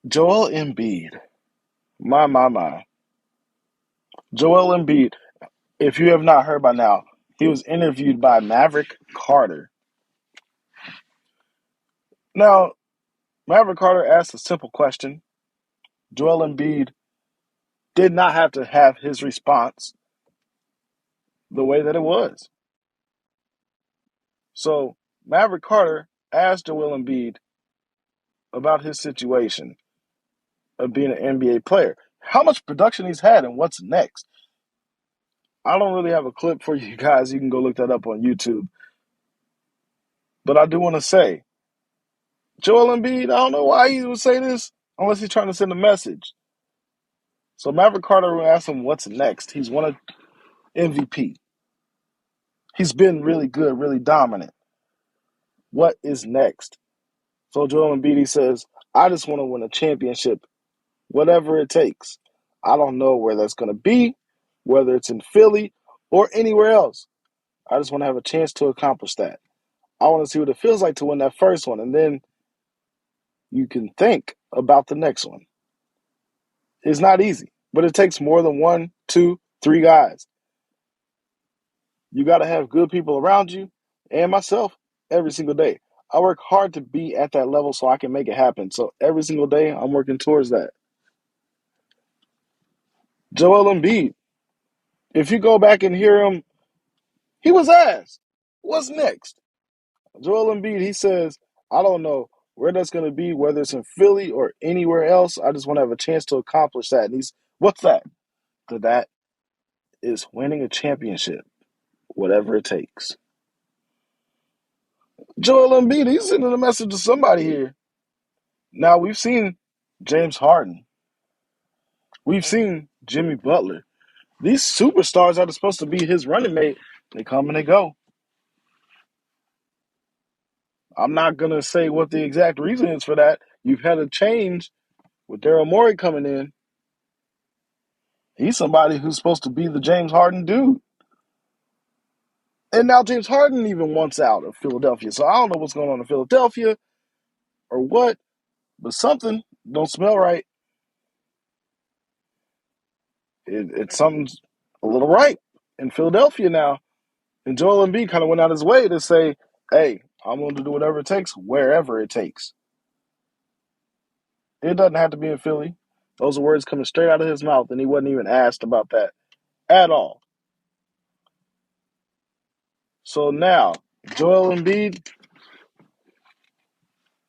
Joel Embiid. My. Joel Embiid, if you have not heard by now, he was interviewed by Maverick Carter. Now, Maverick Carter asked a simple question. Joel Embiid did not have to have his response the way that it was. So, Maverick Carter asked Joel Embiid about his situation of being an NBA player, how much production he's had, and what's next. I don't really have a clip for you guys. You can go look that up on YouTube. But I do want to say, Joel Embiid, I don't know why he would say this unless he's trying to send a message. So Maverick Carter asked him what's next. He's won an MVP. He's been really good, really dominant. What is next? So Joel Embiid he says, I just want to win a championship, whatever it takes. I don't know where that's going to be, whether it's in Philly or anywhere else. I just want to have a chance to accomplish that. I want to see what it feels like to win that first one, and then you can think about the next one. It's not easy, but it takes more than one, two, three guys. You got to have good people around you and myself every single day. I work hard to be at that level so I can make it happen. So every single day, I'm working towards that. Joel Embiid, if you go back and hear him, he was asked, what's next? Joel Embiid, he says, I don't know where that's going to be, whether it's in Philly or anywhere else. I just want to have a chance to accomplish that. And what's that? That is winning a championship, whatever it takes. Joel Embiid, he's sending a message to somebody here. Now, we've seen James Harden. We've seen Jimmy Butler. These superstars that are supposed to be his running mate, they come and they go. I'm not going to say what the exact reason is for that. You've had a change with Daryl Morey coming in. He's somebody who's supposed to be the James Harden dude. And now James Harden even wants out of Philadelphia. So I don't know what's going on in Philadelphia or what, but something don't smell right. It's something's a little right in Philadelphia now. And Joel Embiid kind of went out his way to say, hey, I'm going to do whatever it takes, wherever it takes. It doesn't have to be in Philly. Those are words coming straight out of his mouth, and he wasn't even asked about that at all. So now, Joel Embiid,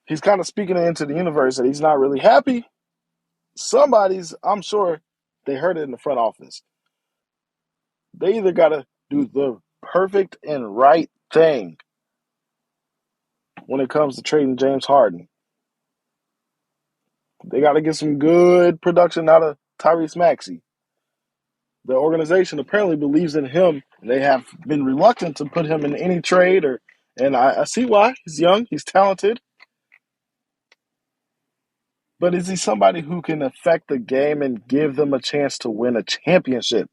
he's kind of speaking it into the universe that he's not really happy. I'm sure they heard it in the front office. They either got to do the perfect and right thing when it comes to trading James Harden. They got to get some good production out of Tyrese Maxey. The organization apparently believes in him. They have been reluctant to put him in any trade, and I see why. He's young, he's talented, but is he somebody who can affect the game and give them a chance to win a championship?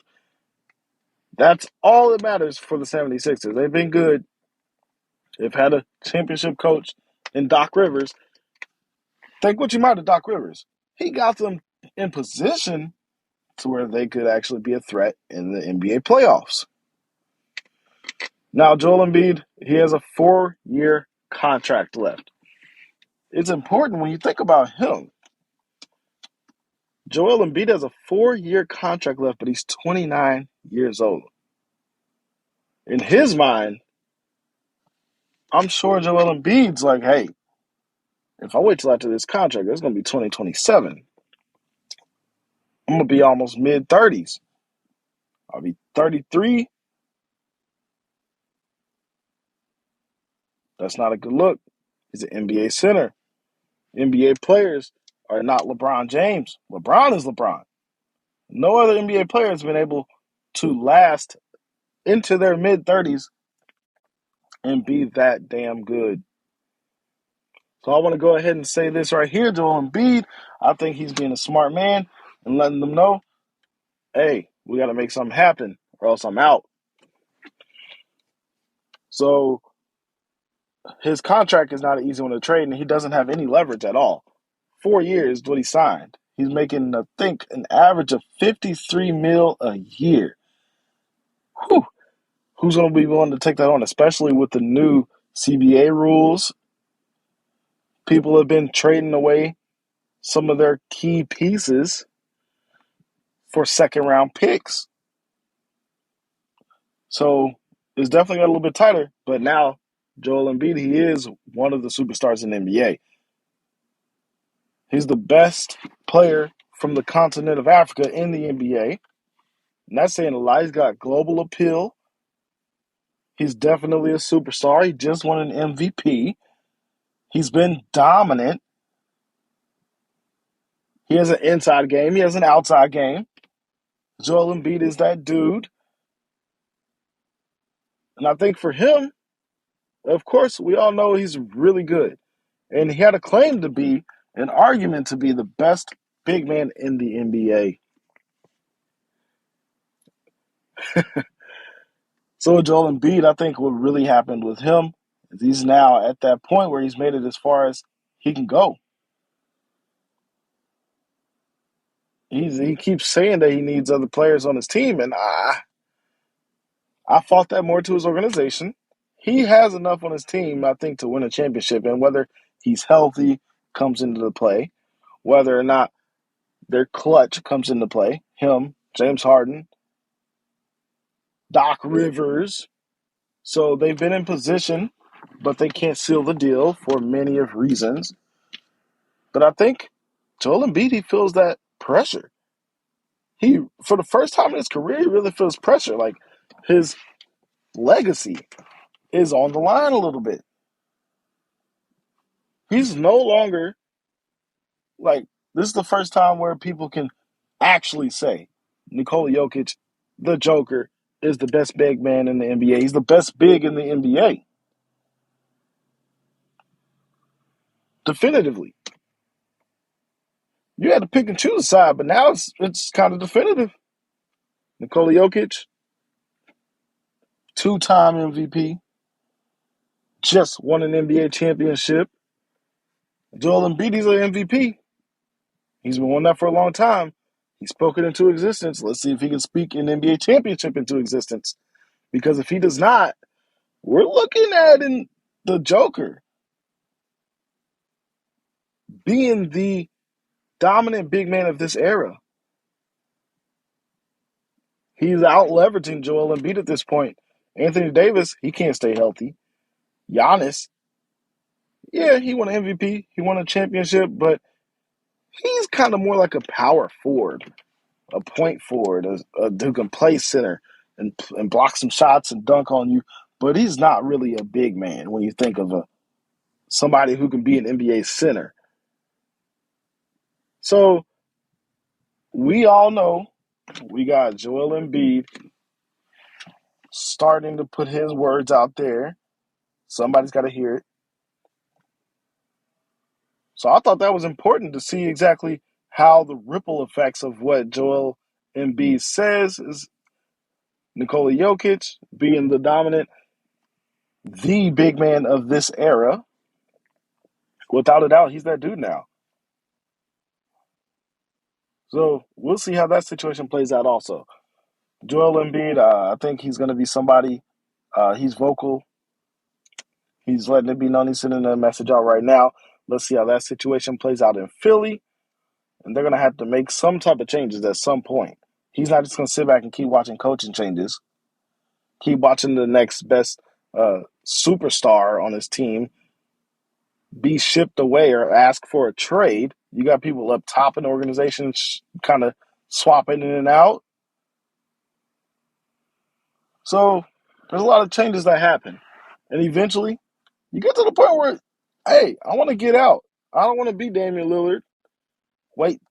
That's all that matters for the 76ers. They've been good. They've had a championship coach in Doc Rivers. Think what you might of Doc Rivers. He got them in position to where they could actually be a threat in the NBA playoffs. Now, Joel Embiid, he has a 4-year contract left. It's important when you think about him. Joel Embiid has a 4-year contract left, but he's 29 years old. In his mind, I'm sure Joel Embiid's like, hey, if I wait till after this contract, it's going to be 2027. I'm going to be almost mid-30s. I'll be 33. That's not a good look. He's an NBA center. NBA players are not LeBron James. LeBron is LeBron. No other NBA player has been able to last into their mid-30s and be that damn good. So I want to go ahead and say this right here, Joel Embiid. I think he's being a smart man and letting them know, hey, we got to make something happen or else I'm out. So his contract is not an easy one to trade, and he doesn't have any leverage at all. 4 years what he signed. He's making, I think, an average of 53 mil a year. Whew. Who's going to be willing to take that on, especially with the new CBA rules? People have been trading away some of their key pieces for second round picks. So it's definitely got a little bit tighter. But now, Joel Embiid, he is one of the superstars in the NBA. He's the best player from the continent of Africa in the NBA. And that's saying a lot. He's got global appeal. He's definitely a superstar. He just won an MVP. He's been dominant. He has an inside game. He has an outside game. Joel Embiid is that dude. And I think for him, of course, we all know he's really good. And he had a claim to be, an argument to be the best big man in the NBA. So Joel Embiid, I think what really happened with him is he's now at that point where he's made it as far as he can go. He keeps saying that he needs other players on his team, and I fought that more to his organization. He has enough on his team, I think, to win a championship, and whether he's healthy comes into the play, whether or not their clutch comes into play. Him, James Harden, Doc Rivers. So they've been in position, but they can't seal the deal for many of reasons. But I think Joel Embiid, he feels that pressure. He, for the first time in his career, he really feels pressure. Like his legacy is on the line a little bit. He's no longer like, this is the first time where people can actually say Nikola Jokic, the Joker, is the best big man in the NBA. He's the best big in the NBA. Definitively. You had to pick and choose a side, but now it's kind of definitive. Nikola Jokic, two-time MVP, just won an NBA championship. Joel Embiid, he's an MVP. He's been wanting that for a long time. He spoke it into existence. Let's see if he can speak an NBA championship into existence. Because if he does not, we're looking at the Joker being the dominant big man of this era. He's out leveraging Joel Embiid at this point. Anthony Davis, he can't stay healthy. Giannis, yeah, he won an MVP. He won a championship, but he's kind of more like a power forward, a point forward, who can play center and block some shots and dunk on you. But he's not really a big man when you think of somebody who can be an NBA center. So we all know we got Joel Embiid starting to put his words out there. Somebody's got to hear it. So I thought that was important to see exactly how the ripple effects of what Joel Embiid says is Nikola Jokic being the dominant, the big man of this era. Without a doubt, he's that dude now. So we'll see how that situation plays out also. Joel Embiid, I think he's going to be somebody. He's vocal. He's letting it be known. He's sending a message out right now. Let's see how that situation plays out in Philly. And they're going to have to make some type of changes at some point. He's not just going to sit back and keep watching coaching changes. Keep watching the next best superstar on his team be shipped away or ask for a trade. You got people up top in the organization kind of swapping in and out. So there's a lot of changes that happen. And eventually, you get to the point where, hey, I want to get out. I don't want to be Damian Lillard. Wait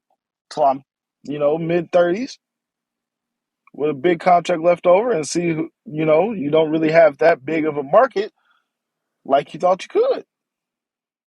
till I'm, mid-30s with a big contract left over and see, you don't really have that big of a market like you thought you could.